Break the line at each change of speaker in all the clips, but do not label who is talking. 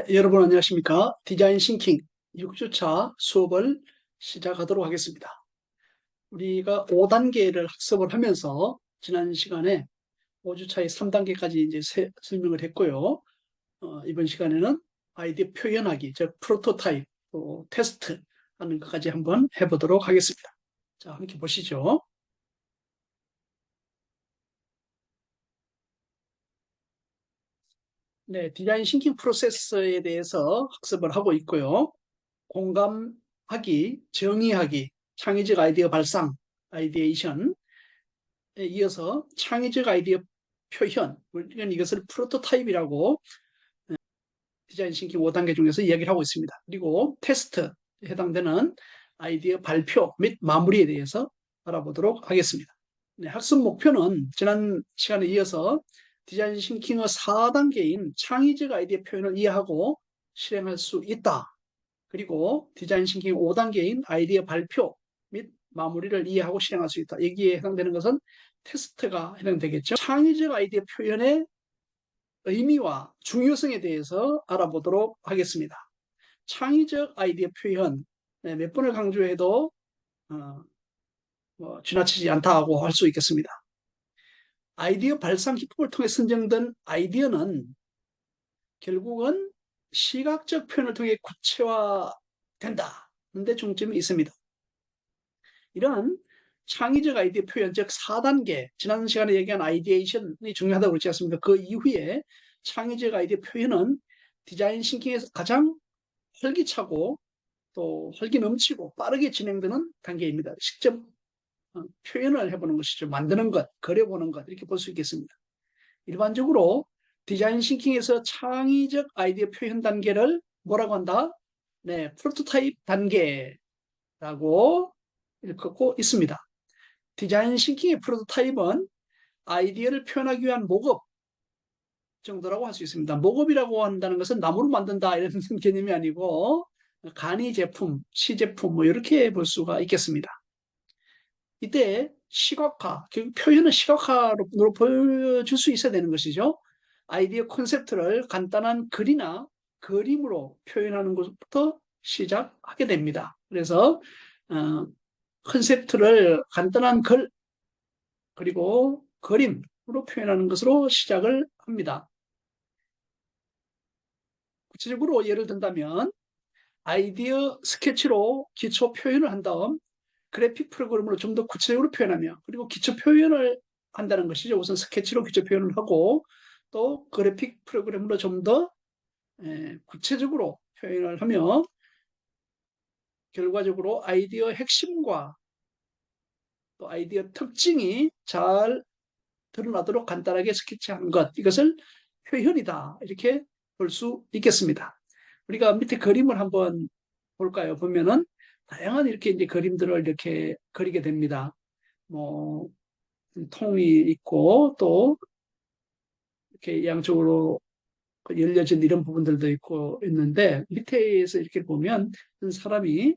여러분 안녕하십니까? 디자인 싱킹 6주차 수업을 시작하도록 하겠습니다. 우리가 5단계를 학습을 하면서 지난 시간에 5주차의 3단계까지 이제 설명을 했고요. 이번 시간에는 아이디어 표현하기, 즉 프로토타입, 또 테스트 하는 것까지 한번 해보도록 하겠습니다. 자, 함께 보시죠. 네, 디자인 싱킹 프로세스에 대해서 학습을 하고 있고요. 공감하기, 정의하기, 창의적 아이디어 발상, 아이디에이션에 이어서 창의적 아이디어 표현, 이것을 프로토타입이라고 디자인 싱킹 5단계 중에서 이야기를 하고 있습니다. 그리고 테스트에 해당되는 아이디어 발표 및 마무리에 대해서 알아보도록 하겠습니다. 네, 학습 목표는 지난 시간에 이어서 디자인 싱킹의 4단계인 창의적 아이디어 표현을 이해하고 실행할 수 있다. 그리고 디자인 싱킹 5단계인 아이디어 발표 및 마무리를 이해하고 실행할 수 있다. 여기에 해당되는 것은 테스트가 해당되겠죠. 창의적 아이디어 표현의 의미와 중요성에 대해서 알아보도록 하겠습니다. 창의적 아이디어 표현, 몇 번을 강조해도 지나치지 않다고 할 수 있겠습니다. 아이디어 발상 기법을 통해 선정된 아이디어는 결국은 시각적 표현을 통해 구체화된다. 데 중점이 있습니다. 이런 창의적 아이디어 표현, 즉 4단계, 지난 시간에 얘기한 아이디에이션이 중요하다고 그러지 않습니까? 그 이후에 창의적 아이디어 표현은 디자인 싱킹에서 가장 활기차고 또 활기 넘치고 빠르게 진행되는 단계입니다. 직접 표현을 해보는 것이죠. 만드는 것, 그려보는 것, 이렇게 볼 수 있겠습니다. 일반적으로 디자인 싱킹에서 창의적 아이디어 표현 단계를 뭐라고 한다? 네, 프로토타입 단계라고 읽고 있습니다. 디자인 싱킹의 프로토타입은 아이디어를 표현하기 위한 모급 정도라고 할 수 있습니다. 모급이라고 한다는 것은 나무로 만든다 이런 개념이 아니고 간이 제품, 시제품 뭐 이렇게 볼 수가 있겠습니다. 이때 시각화, 결국 표현은 시각화로 보여줄 수 있어야 되는 것이죠. 아이디어 콘셉트를 간단한 글이나 그림으로 표현하는 것부터 시작하게 됩니다. 그래서 컨셉트를 간단한 글 그리고 그림으로 표현하는 것으로 시작을 합니다. 구체적으로 예를 든다면 아이디어 스케치로 기초 표현을 한 다음 그래픽 프로그램으로 좀 더 구체적으로 표현하며 그리고 기초 표현을 한다는 것이죠. 우선 스케치로 기초 표현을 하고 또 그래픽 프로그램으로 좀 더 구체적으로 표현을 하며 결과적으로 아이디어 핵심과 또 아이디어 특징이 잘 드러나도록 간단하게 스케치하는 것, 이것을 표현이다 이렇게 볼 수 있겠습니다. 우리가 밑에 그림을 한번 볼까요? 보면은 다양한 이렇게 이제 그림들을 이렇게 그리게 됩니다. 뭐 통이 있고 또 이렇게 양쪽으로 열려진 이런 부분들도 있고 있는데 밑에서 이렇게 보면 어떤 사람이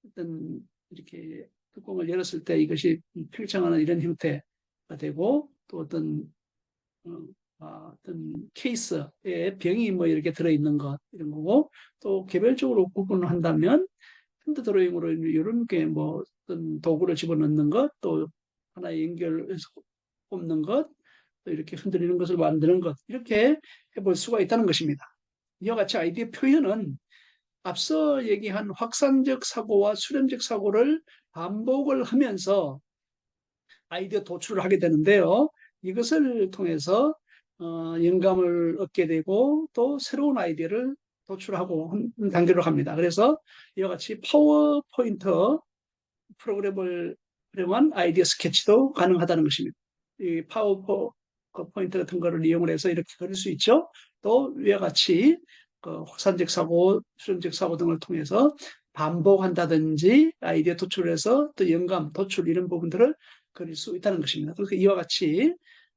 어떤 이렇게 뚜껑을 열었을 때 이것이 팽창하는 이런 형태가 되고 또 어떤 케이스에 병이 뭐 이렇게 들어있는 것 이런 거고 또 개별적으로 구분을 한다면 핸드 드로잉으로 이런 게 뭐 어떤 도구를 집어넣는 것 또 하나의 연결해서 꼽는 것 또 이렇게 흔들리는 것을 만드는 것 이렇게 해볼 수가 있다는 것입니다. 이와 같이 아이디어 표현은 앞서 얘기한 확산적 사고와 수렴적 사고를 반복을 하면서 아이디어 도출을 하게 되는데요. 이것을 통해서 영감을 얻게 되고 또 새로운 아이디어를 도출하고 하는 단계로 갑니다. 그래서 이와 같이 파워포인트 프로그램을 활용한 아이디어 스케치도 가능하다는 것입니다. 이 파워포인트 같은 거를 이용을 해서 이렇게 그릴 수 있죠. 또 위와 같이 그 확산적 사고, 수렴적 사고 등을 통해서 반복한다든지 아이디어 도출해서 또 영감, 도출 이런 부분들을 그릴 수 있다는 것입니다. 그래서 이와 같이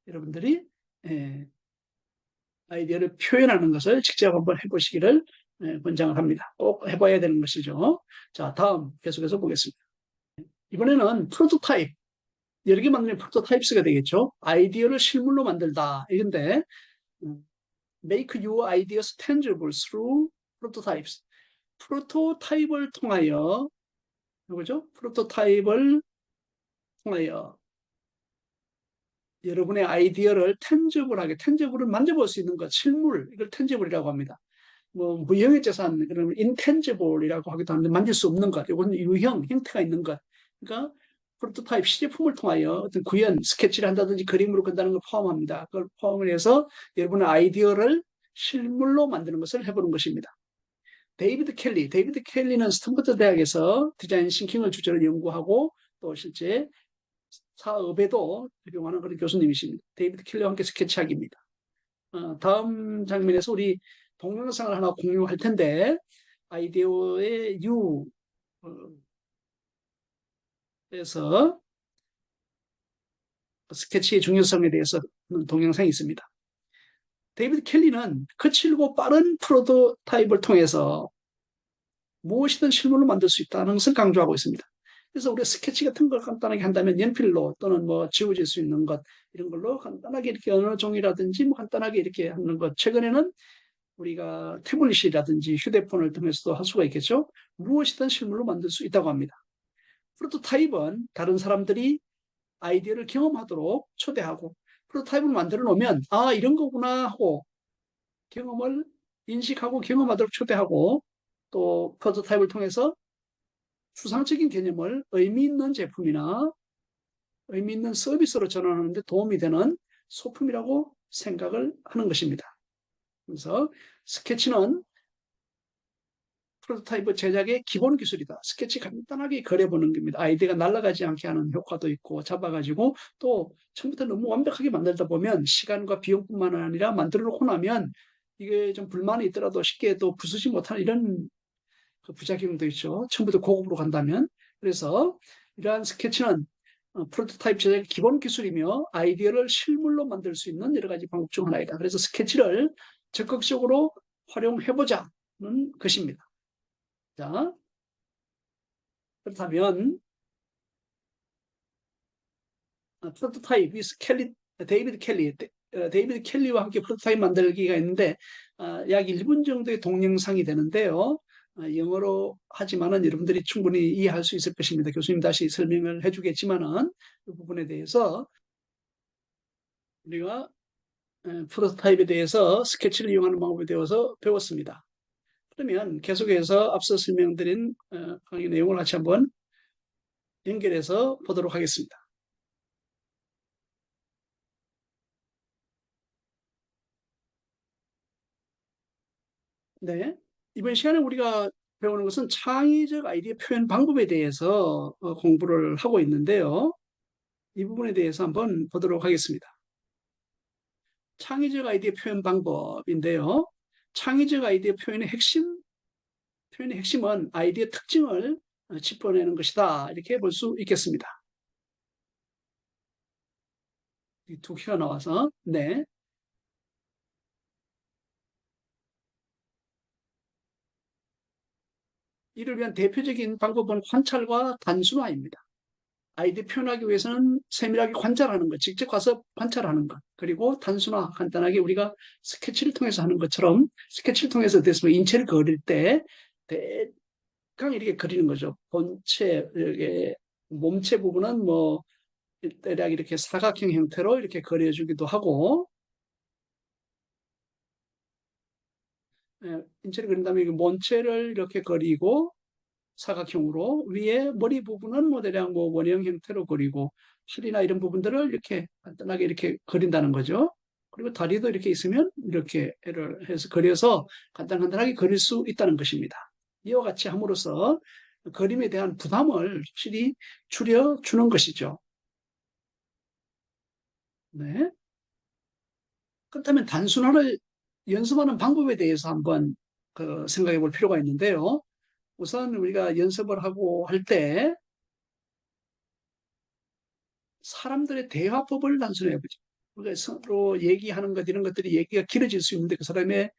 여러분들이 아이디어를 표현하는 것을 직접 한번 해보시기를 권장을 합니다. 꼭 해봐야 되는 것이죠. 자, 다음 계속해서 보겠습니다. 이번에는 프로토타입, 여러 개 만들면 프로토타입스가 되겠죠. 아이디어를 실물로 만들다. 이건데 make your ideas tangible through prototypes. 프로토타입을 통하여, 뭐죠? 프로토타입을 통하여 여러분의 아이디어를 텐저블하게, 텐저블을 만져볼 수 있는 것, 실물, 이걸 텐저블이라고 합니다. 뭐 무형의 재산, 그러면 intangible이라고 하기도 하는데 만질 수 없는 것, 이건 유형, 형태가 있는 것. 그러니까 프로토타입 시제품을 통하여 어떤 구현, 스케치를 한다든지 그림으로 그린다는 걸 포함합니다. 그걸 포함을 해서 여러분의 아이디어를 실물로 만드는 것을 해보는 것입니다. 데이비드 켈리는 스탠퍼드 대학에서 디자인 싱킹을 주제로 연구하고 또 실제 사업에도 적용하는 그런 교수님이십니다. 데이비드 켈리와 함께 스케치하기입니다. 다음 장면에서 우리 동영상을 하나 공유할 텐데 아이디어의 유에서 스케치의 중요성에 대해서 동영상이 있습니다. 데이비드 켈리는 거칠고 빠른 프로토타입을 통해서 무엇이든 실물로 만들 수 있다는 것을 강조하고 있습니다. 그래서 우리가 스케치 같은 걸 간단하게 한다면 연필로 또는 뭐 지워질 수 있는 것 이런 걸로 간단하게 이렇게 어느 종이라든지 뭐 간단하게 이렇게 하는 것. 최근에는 우리가 태블릿이라든지 휴대폰을 통해서도 할 수가 있겠죠. 무엇이든 실물로 만들 수 있다고 합니다. 프로토타입은 다른 사람들이 아이디어를 경험하도록 초대하고 프로토타입을 만들어 놓으면 아 이런 거구나 하고 경험을 인식하고 경험하도록 초대하고 또 프로토타입을 통해서 추상적인 개념을 의미 있는 제품이나 의미 있는 서비스로 전환하는 데 도움이 되는 소품이라고 생각을 하는 것입니다. 그래서 스케치는 프로토타입 제작의 기본 기술이다. 스케치 간단하게 그려보는 겁니다. 아이디어가 날아가지 않게 하는 효과도 있고 잡아가지고 또 처음부터 너무 완벽하게 만들다 보면 시간과 비용뿐만 아니라 만들어 놓고 나면 이게 좀 불만이 있더라도 쉽게 또 부수지 못하는 이런 부작용도 있죠. 처음부터 고급으로 간다면. 그래서 이러한 스케치는 프로토타입 제작의 기본 기술이며 아이디어를 실물로 만들 수 있는 여러 가지 방법 중 하나이다. 그래서 스케치를 적극적으로 활용해보자는 것입니다. 자, 그렇다면 프로토타입 데이비드 켈리와 함께 프로토타입 만들기가 있는데 약 1분 정도의 동영상이 되는데요. 영어로 하지만은 여러분들이 충분히 이해할 수 있을 것입니다. 교수님 다시 설명을 해주겠지만은 이 부분에 대해서 우리가 프로토타입에 대해서 스케치를 이용하는 방법에 대해서 배웠습니다. 그러면 계속해서 앞서 설명드린 강의 내용을 같이 한번 연결해서 보도록 하겠습니다. 네. 이번 시간에 우리가 배우는 것은 창의적 아이디어 표현 방법에 대해서 공부를 하고 있는데요. 이 부분에 대해서 한번 보도록 하겠습니다. 창의적 아이디어 표현 방법인데요. 창의적 아이디어 표현의 핵심은 아이디어 특징을 짚어내는 것이다. 이렇게 볼 수 있겠습니다. 두 개가 나와서, 네. 이를 위한 대표적인 방법은 관찰과 단순화입니다. 아이디어 표현하기 위해서는 세밀하게 관찰하는 것, 직접 가서 관찰하는 것, 그리고 단순화, 간단하게 우리가 스케치를 통해서 하는 것처럼 스케치를 통해서 됐으면 인체를 그릴 때 대강 이렇게 그리는 거죠. 본체, 이렇게 몸체 부분은 뭐 대략 이렇게 사각형 형태로 이렇게 그려주기도 하고 인체를 그린 다음에 몸체를 이렇게 그리고 사각형으로 위에 머리 부분은 뭐 대략 뭐 원형 형태로 그리고 팔이나 이런 부분들을 이렇게 간단하게 이렇게 그린다는 거죠. 그리고 다리도 이렇게 있으면 이렇게 해서 그려서 간단하게 그릴 수 있다는 것입니다. 이와 같이 함으로써 그림에 대한 부담을 확실히 줄여주는 것이죠. 네. 그렇다면 단순화를 연습하는 방법에 대해서 한번 생각해 볼 필요가 있는데요. 우선 우리가 연습을 하고 할 때 사람들의 대화법을 단순히 해보죠. 우리가 서로 얘기하는 것 이런 것들이 얘기가 길어질 수 있는데 그 사람의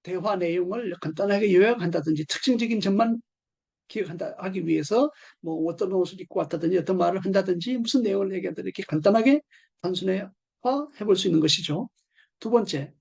대화 내용을 간단하게 요약한다든지 특징적인 점만 기억한다 하기 위해서 뭐 어떤 옷을 입고 왔다든지 어떤 말을 한다든지 무슨 내용을 얘기한다 이렇게 간단하게 단순화 해볼 수 있는 것이죠. 두 번째,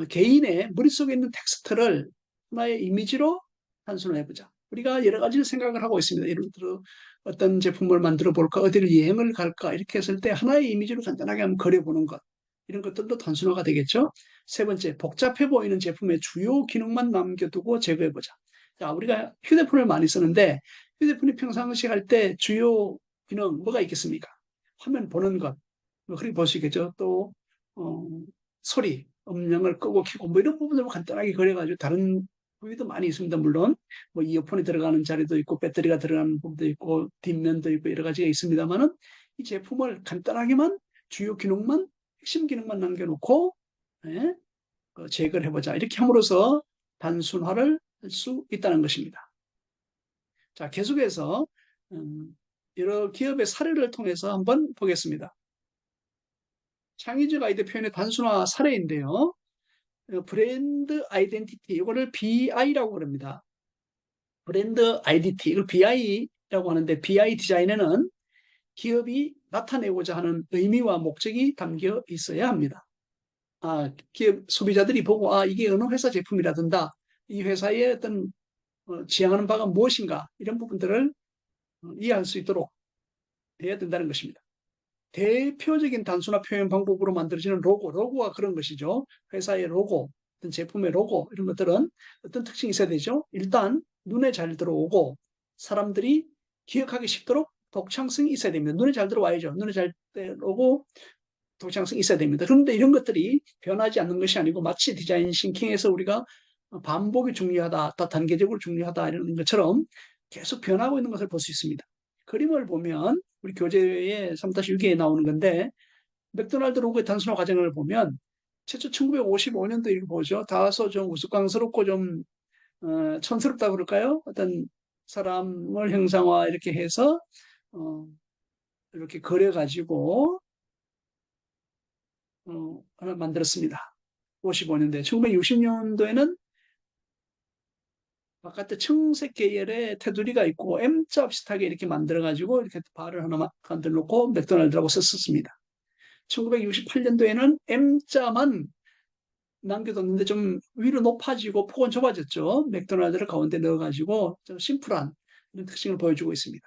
개인의 머릿속에 있는 텍스트를 하나의 이미지로 단순화해보자. 우리가 여러 가지 생각을 하고 있습니다. 예를 들어 어떤 제품을 만들어 볼까, 어디를 여행을 갈까 이렇게 했을 때 하나의 이미지로 간단하게 한번 그려보는 것. 이런 것들도 단순화가 되겠죠. 세 번째, 복잡해 보이는 제품의 주요 기능만 남겨두고 제거해보자. 자, 우리가 휴대폰을 많이 쓰는데 휴대폰이 평상시 할 때 주요 기능 뭐가 있겠습니까? 화면 보는 것, 뭐 그렇게 볼 수 있겠죠. 또 어, 소리, 음량을 끄고 켜고 뭐 이런 부분들을 간단하게 그려가지고 다른 부위도 많이 있습니다. 물론 뭐 이어폰이 들어가는 자리도 있고 배터리가 들어가는 부분도 있고 뒷면도 있고 여러 가지가 있습니다만은 이 제품을 간단하게만 주요 기능만 핵심 기능만 남겨놓고 예, 제거를 해보자. 이렇게 함으로써 단순화를 할 수 있다는 것입니다. 자, 계속해서 여러 기업의 사례를 통해서 한번 보겠습니다. 창의적 아이디어 표현의 단순화 사례인데요. 브랜드 아이덴티티, 이거를 BI라고 그럽니다. 브랜드 아이덴티티, 이걸 BI라고 하는데 BI 디자인에는 기업이 나타내고자 하는 의미와 목적이 담겨 있어야 합니다. 기업 소비자들이 보고 이게 어느 회사 제품이라든가 이 회사의 어떤 지향하는 바가 무엇인가 이런 부분들을 이해할 수 있도록 해야 된다는 것입니다. 대표적인 단순화 표현 방법으로 만들어지는 로고가 그런 것이죠. 회사의 로고, 어떤 제품의 로고 이런 것들은 어떤 특징이 있어야 되죠. 일단 눈에 잘 들어오고 사람들이 기억하기 쉽도록 독창성이 있어야 됩니다. 눈에 잘 들어와야죠. 눈에 잘 들어오고 독창성이 있어야 됩니다. 그런데 이런 것들이 변하지 않는 것이 아니고 마치 디자인 싱킹에서 우리가 반복이 중요하다, 단계적으로 중요하다 이런 것처럼 계속 변하고 있는 것을 볼 수 있습니다. 그림을 보면 우리 교재에 3-6기에 나오는 건데 맥도날드 로고의 단순화 과정을 보면 최초 1955년도 이렇게 보죠. 다소 좀 우스꽝스럽고 좀 촌스럽다 그럴까요? 어떤 사람을 형상화 이렇게 해서 이렇게 그려가지고 하나 만들었습니다. 55년도에 1960년도에는 바깥에 청색 계열의 테두리가 있고 M자 비슷하게 이렇게 만들어가지고 이렇게 발을 하나 만들어 놓고 맥도날드라고 썼습니다. 1968년도에는 M자만 남겨뒀는데 좀 위로 높아지고 폭은 좁아졌죠. 맥도날드를 가운데 넣어가지고 좀 심플한 이런 특징을 보여주고 있습니다.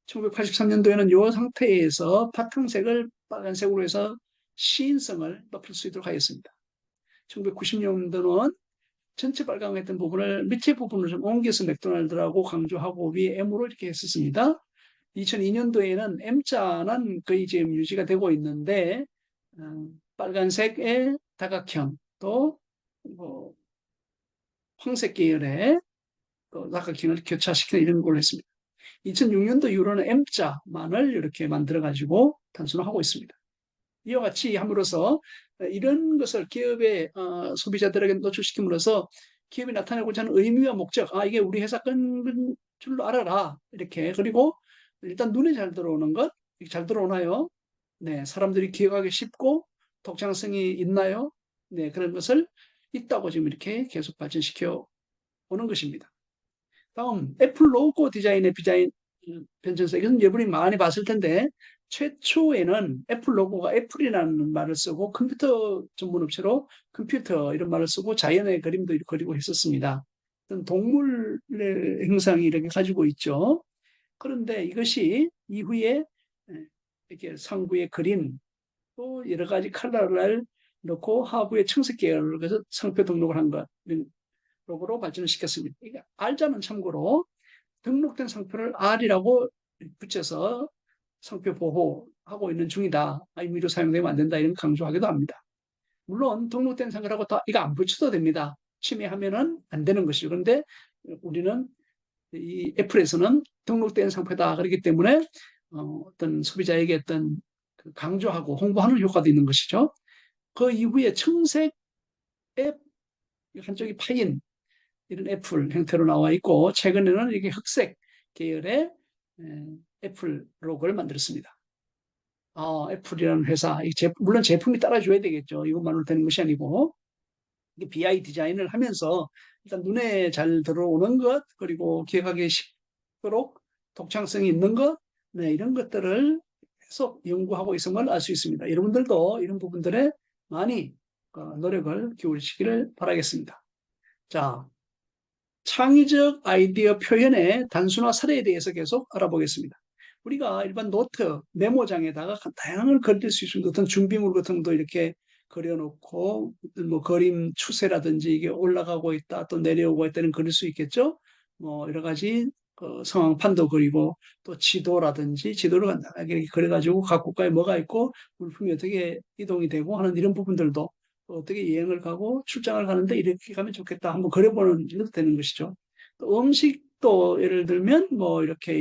1983년도에는 이 상태에서 바탕색을 빨간색으로 해서 시인성을 높일 수 있도록 하였습니다. 1990년도는 전체 빨강했던 부분을 밑에 부분을 좀 옮겨서 맥도날드라고 강조하고 위에 M으로 이렇게 했었습니다. 2002년도에는 M자는 거의 지금 유지가 되고 있는데 빨간색의 다각형 또뭐 황색 계열의 다각형을 교차시키는 이런 걸 했습니다. 2006년도 이후로는 M자만을 이렇게 만들어가지고 단순화하고 있습니다. 이와 같이 함으로써 이런 것을 기업의 소비자들에게 노출시킴으로써 기업이 나타내고자 하는 의미와 목적, 이게 우리 회사 건 줄로 알아라. 이렇게. 그리고 일단 눈에 잘 들어오는 것, 잘 들어오나요? 네, 사람들이 기억하기 쉽고 독창성이 있나요? 네, 그런 것을 있다고 지금 이렇게 계속 발전시켜 오는 것입니다. 다음, 애플 로고 디자인의 변천사. 이것은 여러분이 많이 봤을 텐데, 최초에는 애플 로고가 애플이라는 말을 쓰고 컴퓨터 전문 업체로 컴퓨터 이런 말을 쓰고 자연의 그림도 그리고 했었습니다. 어떤 동물의 형상이 이렇게 가지고 있죠. 그런데 이것이 이후에 이렇게 상부에 그린 또 여러 가지 컬러를 넣고 하부에 청색 계열을 해서 상표 등록을 한 것, 이런 로고로 발전을 시켰습니다. 이게 R자는 참고로 등록된 상표를 R이라고 붙여서 상표 보호하고 있는 중이다. 임의로 사용되면 안 된다. 이런 강조하기도 합니다. 물론 등록된 상표라고 다 이거 안 붙여도 됩니다. 침해하면은 안 되는 것이죠. 그런데 우리는 이 애플에서는 등록된 상표다. 그렇기 때문에 어떤 소비자에게 어떤 강조하고 홍보하는 효과도 있는 것이죠. 그 이후에 청색의 한쪽이 파인 이런 애플 형태로 나와 있고 최근에는 이게 흑색 계열의 애플 로고를 만들었습니다. 애플이라는 회사, 물론 제품이 따라줘야 되겠죠. 이것만으로 되는 것이 아니고 BI 디자인을 하면서 일단 눈에 잘 들어오는 것 그리고 기억하기 쉽도록 독창성이 있는 것 네, 이런 것들을 계속 연구하고 있음을 알 수 있습니다. 여러분들도 이런 부분들에 많이 노력을 기울이시기를 바라겠습니다. 자, 창의적 아이디어 표현의 단순화 사례에 대해서 계속 알아보겠습니다. 우리가 일반 노트, 메모장에다가 다양한 걸 그릴 수 있습니다. 어떤 준비물 같은 것도 이렇게 그려놓고, 뭐 그림 추세라든지 이게 올라가고 있다, 또 내려오고 있다는 그릴 수 있겠죠? 뭐 여러 가지 상황판도 그리고 또 지도라든지 지도를 간단하게 이렇게 그려가지고 각 국가에 뭐가 있고 물품이 어떻게 이동이 되고 하는 이런 부분들도 어떻게 여행을 가고 출장을 가는데 이렇게 가면 좋겠다 한번 그려보는 일도 되는 것이죠. 또 음식도 예를 들면 뭐 이렇게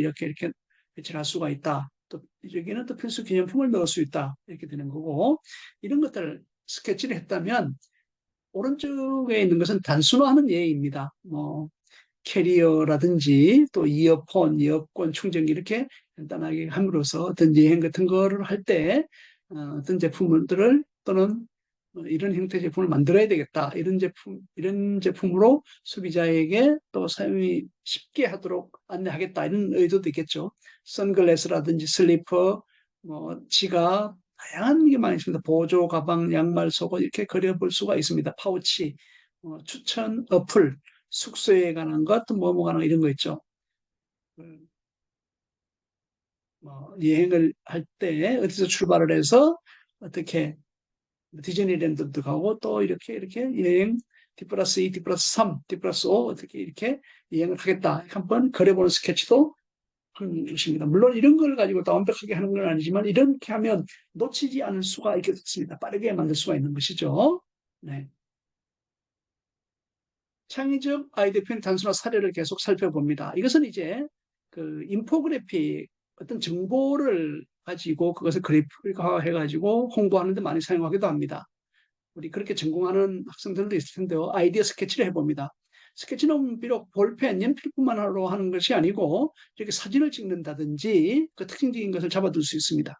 배치를 할 수가 있다. 또 여기는 또 필수 기념품을 넣을 수 있다. 이렇게 되는 거고 이런 것들을 스케치를 했다면 오른쪽에 있는 것은 단순화하는 예입니다. 뭐 캐리어라든지 또 이어폰, 이어권 충전기 이렇게 간단하게 함으로써 어떤 여행 같은 거를 할 때 어떤 제품들을 또는 이런 형태의 제품을 만들어야 되겠다. 이런 제품으로 소비자에게 또 사용이 쉽게 하도록 안내하겠다. 이런 의도도 있겠죠. 선글라스라든지 슬리퍼, 뭐 지갑, 다양한 게 많이 있습니다. 보조 가방, 양말, 속옷 이렇게 그려볼 수가 있습니다. 파우치, 추천 어플, 숙소에 관한 것, 뭐 관한 것 이런 거 있죠. 뭐 여행을 할 때 어디서 출발을 해서 어떻게 디즈니랜드도 가고 또 이렇게 여행 D 플러스 2, D 플러스 3, D 플러스 5 어떻게 이렇게 여행을 하겠다. 한번 그려보는 스케치도 하는 것입니다. 물론 이런 걸 가지고 다 완벽하게 하는 건 아니지만 이렇게 하면 놓치지 않을 수가 있겠습니다. 빠르게 만들 수가 있는 것이죠. 네. 창의적 아이디어 표현 단순화 사례를 계속 살펴봅니다. 이것은 이제 그 인포그래픽 어떤 정보를 가지고 그것을 그래픽화해가지고 홍보하는 데 많이 사용하기도 합니다. 우리 그렇게 전공하는 학생들도 있을 텐데요. 아이디어 스케치를 해봅니다. 스케치는 비록 볼펜, 연필뿐만으로 하는 것이 아니고 이렇게 사진을 찍는다든지 그 특징적인 것을 잡아둘 수 있습니다.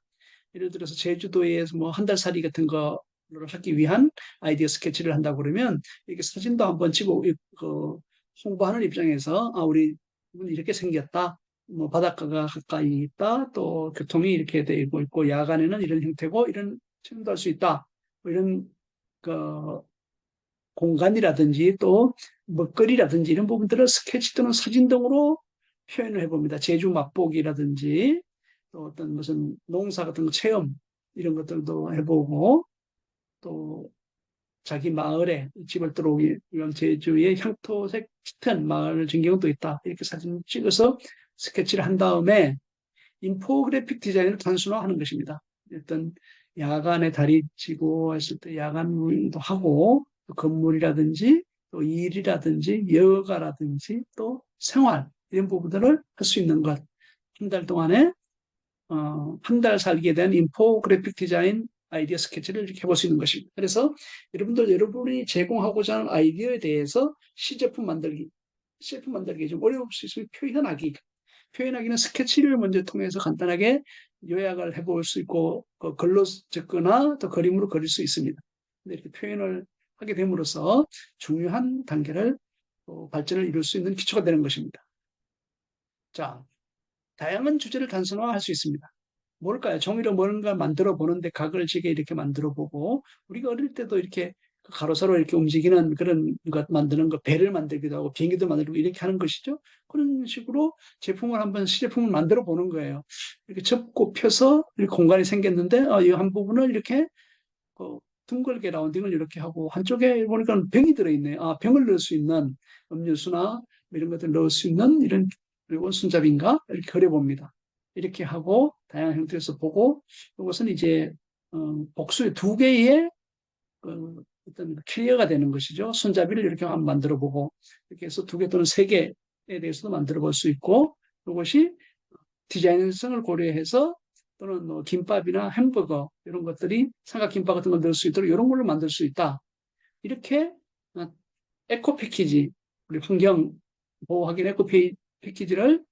예를 들어서 제주도에서 뭐 한 달 살이 같은 거를 하기 위한 아이디어 스케치를 한다고 그러면 이렇게 사진도 한번 찍고 그 홍보하는 입장에서 아 우리 이렇게 생겼다. 뭐 바닷가가 가까이 있다. 또 교통이 이렇게 되고 있고 야간에는 이런 형태고 이런 체험도 할 수 있다. 뭐 이런 그 공간이라든지 또 먹거리라든지 이런 부분들을 스케치 또는 사진 등으로 표현을 해봅니다. 제주 맛보기라든지 또 어떤 무슨 농사 같은 거 체험 이런 것들도 해보고 또 자기 마을에 집을 들어오기 위한 제주의 향토색 짙은 마을 전경도 있다. 이렇게 사진 찍어서 스케치를 한 다음에 인포그래픽 디자인을 단순화하는 것입니다. 어떤 야간에 달이 지고 했을 때 야간도 하고 또 건물이라든지 또 일이라든지 여가라든지 또 생활 이런 부분들을 할 수 있는 것. 한 달 동안에 한 달 살기에 대한 인포그래픽 디자인 아이디어 스케치를 이렇게 해볼 수 있는 것입니다. 그래서 여러분이 제공하고자 하는 아이디어에 대해서 시제품 만들기 좀 어려울 수 있으면 표현하기는 스케치를 먼저 통해서 간단하게 요약을 해볼 수 있고 글로 적거나 또 그림으로 그릴 수 있습니다. 이렇게 표현을 하게 됨으로써 중요한 단계를 발전을 이룰 수 있는 기초가 되는 것입니다. 자, 다양한 주제를 단순화할 수 있습니다. 뭘까요? 종이로 뭔가 만들어 보는데 각을 지게 이렇게 만들어 보고 우리가 어릴 때도 이렇게 가로세로 이렇게 움직이는 그런 것 만드는 거 배를 만들기도 하고 비행기도 만들고 이렇게 하는 것이죠. 그런 식으로 제품을 한번 시제품을 만들어 보는 거예요. 이렇게 접고 펴서 이렇게 공간이 생겼는데 이 한 부분을 이렇게 둥글게 라운딩을 이렇게 하고 한쪽에 보니까 병이 들어있네요. 병을 넣을 수 있는 음료수나 이런 것들 넣을 수 있는 이런 그리고 손잡이인가 이렇게 그려봅니다. 이렇게 하고 다양한 형태에서 보고 이것은 이제 복수의 두 개의 어떤 클리어가 되는 것이죠. 손잡이를 이렇게 한번 만들어 보고 이렇게 해서 두 개 또는 세 개에 대해서도 만들어 볼 수 있고 이것이 디자인성을 고려해서 또는 뭐 김밥이나 햄버거 이런 것들이 삼각김밥 같은 걸 넣을 수 있도록 이런 걸로 만들 수 있다. 이렇게 에코 패키지 우리 환경 보호하기 에코 패키지를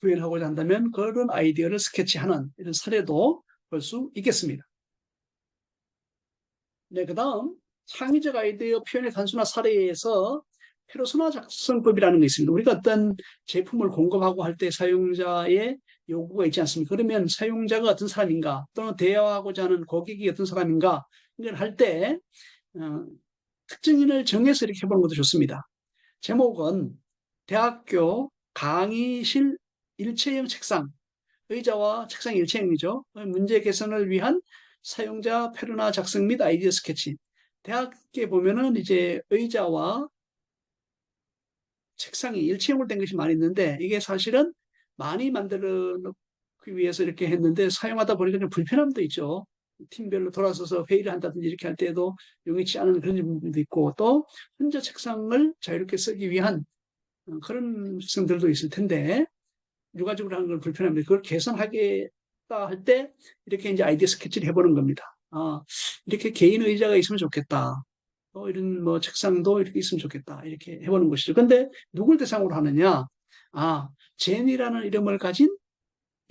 구현하고자 한다면 그런 아이디어를 스케치하는 이런 사례도 볼 수 있겠습니다. 네, 그 다음 창의적 아이디어 표현의 단순화 사례에서 페르소나 작성법이라는 게 있습니다. 우리가 어떤 제품을 공급하고 할 때 사용자의 요구가 있지 않습니까? 그러면 사용자가 어떤 사람인가 또는 대화하고자 하는 고객이 어떤 사람인가 이걸 할 때 특정인을 정해서 이렇게 해보는 것도 좋습니다. 제목은 대학교 강의실 일체형 책상, 의자와 책상 일체형이죠. 문제 개선을 위한 사용자 페르나 작성 및 아이디어 스케치. 대학에 보면은 이제 의자와 책상이 일체형으로 된 것이 많이 있는데 이게 사실은 많이 만들어 놓기 위해서 이렇게 했는데 사용하다 보니까 좀 불편함도 있죠. 팀별로 돌아서서 회의를 한다든지 이렇게 할 때도 용이치 않은 그런 부분도 있고 또 혼자 책상을 자유롭게 쓰기 위한 그런 학생들도 있을 텐데 유가적으로 하는 건 불편합니다. 그걸 개선하겠다 할 때 이렇게 이제 아이디어 스케치를 해보는 겁니다. 이렇게 개인 의자가 있으면 좋겠다. 또 이런 뭐 책상도 이렇게 있으면 좋겠다. 이렇게 해보는 것이죠. 근데 누굴 대상으로 하느냐? 제니라는 이름을 가진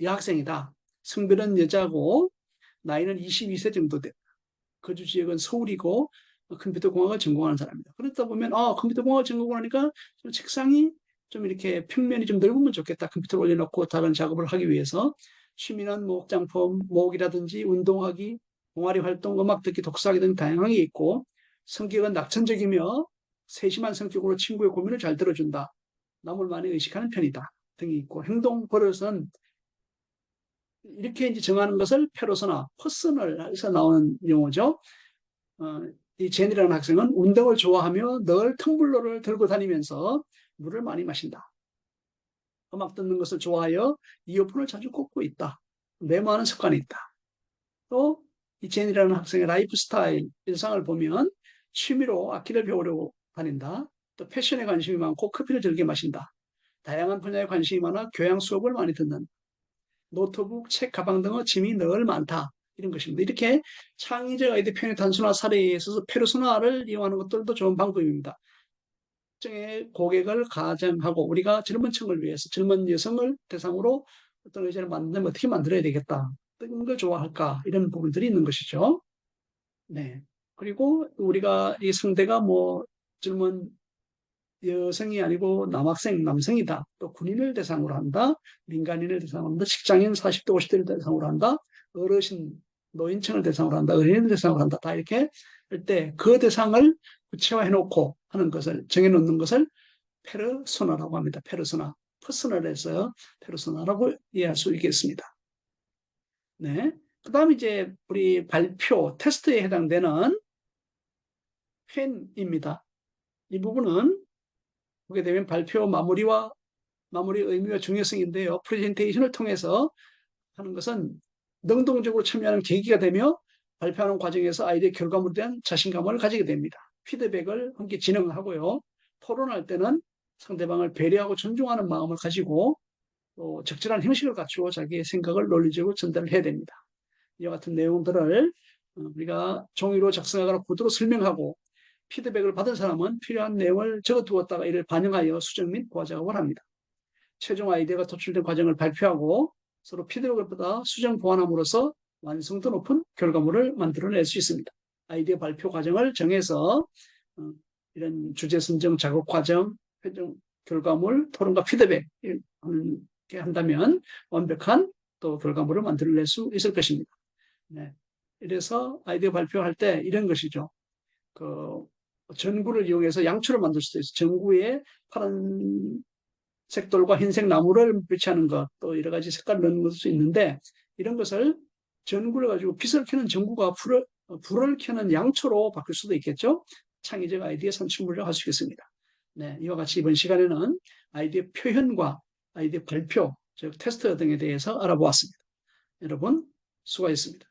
여학생이다. 성별은 여자고 나이는 22세 정도 돼. 거주 지역은 서울이고 컴퓨터 공학을 전공하는 사람입니다. 그러다 보면 컴퓨터 공학을 전공을 하니까 좀 책상이 좀 이렇게 평면이 좀 넓으면 좋겠다. 컴퓨터를 올려놓고 다른 작업을 하기 위해서 취미는 뭐 장품, 모으기라든지 운동하기, 동아리 활동, 음악 듣기, 독서하기 등 다양한 게 있고 성격은 낙천적이며 세심한 성격으로 친구의 고민을 잘 들어준다. 남을 많이 의식하는 편이다. 등이 있고 행동 버릇은 이렇게 이제 정하는 것을 페르소나, 퍼스널에서 나오는 용어죠. 이 제니라는 학생은 운동을 좋아하며 늘 텀블러를 들고 다니면서 물을 많이 마신다. 음악 듣는 것을 좋아하여 이어폰을 자주 꽂고 있다. 메모하는 습관이 있다. 또 이 제니라는 학생의 라이프 스타일, 일상을 보면 취미로 악기를 배우려고 다닌다. 또 패션에 관심이 많고 커피를 즐겨 마신다. 다양한 분야에 관심이 많아 교양 수업을 많이 듣는 노트북, 책, 가방 등의 짐이 늘 많다. 이런 것입니다. 이렇게 창의적 아이디어 표현의 단순화 사례에 있어서 페르소나를 이용하는 것들도 좋은 방법입니다. 특정의 고객을 가정하고 우리가 젊은 층을 위해서 젊은 여성을 대상으로 어떤 의자를 만들면 어떻게 만들어야 되겠다. 어떤 걸 좋아할까 이런 부분들이 있는 것이죠. 네. 그리고 우리가 이 상대가 뭐 젊은 여성이 아니고 남학생, 남성이다. 또 군인을 대상으로 한다. 민간인을 대상으로 한다. 직장인 40대, 50대를 대상으로 한다. 어르신, 노인층을 대상으로 한다. 어린이를 대상으로 한다. 다 이렇게 할 때 그 대상을 구체화해놓고 하는 것을 정해놓는 것을 페르소나라고 합니다. 페르소나. 퍼스널에서 페르소나라고 이해할 수 있겠습니다. 네. 그 다음 이제 우리 발표, 테스트에 해당되는 펜입니다. 이 부분은 보게 되면 발표 마무리 의미와 중요성인데요. 프레젠테이션을 통해서 하는 것은 능동적으로 참여하는 계기가 되며 발표하는 과정에서 아이디어 결과물에 대한 자신감을 가지게 됩니다. 피드백을 함께 진행하고요. 토론할 때는 상대방을 배려하고 존중하는 마음을 가지고 또 적절한 형식을 갖추어 자기의 생각을 논리적으로 전달을 해야 됩니다. 이와 같은 내용들을 우리가 종이로 작성하거나 구두로 설명하고 피드백을 받은 사람은 필요한 내용을 적어두었다가 이를 반영하여 수정 및 보완 작업을 합니다. 최종 아이디어가 도출된 과정을 발표하고 서로 피드백을 받아 수정 보완함으로써 완성도 높은 결과물을 만들어낼 수 있습니다. 아이디어 발표 과정을 정해서 이런 주제 선정, 작업 과정, 최종 결과물, 토론과 피드백 이렇게 한다면 완벽한 또 결과물을 만들어낼 수 있을 것입니다. 네. 이래서 아이디어 발표할 때 이런 것이죠. 전구를 이용해서 양초를 만들 수도 있어요. 전구에 파란색 돌과 흰색 나무를 배치하는 것, 또 여러 가지 색깔을 넣는 것도 있는데 이런 것을 전구를 가지고 빛을 켜는 전구가 불을 켜는 양초로 바뀔 수도 있겠죠. 창의적 아이디어 산출물을 할 수 있겠습니다. 네, 이와 같이 이번 시간에는 아이디어 표현과 아이디어 발표, 즉 테스트 등에 대해서 알아보았습니다. 여러분 수고하셨습니다.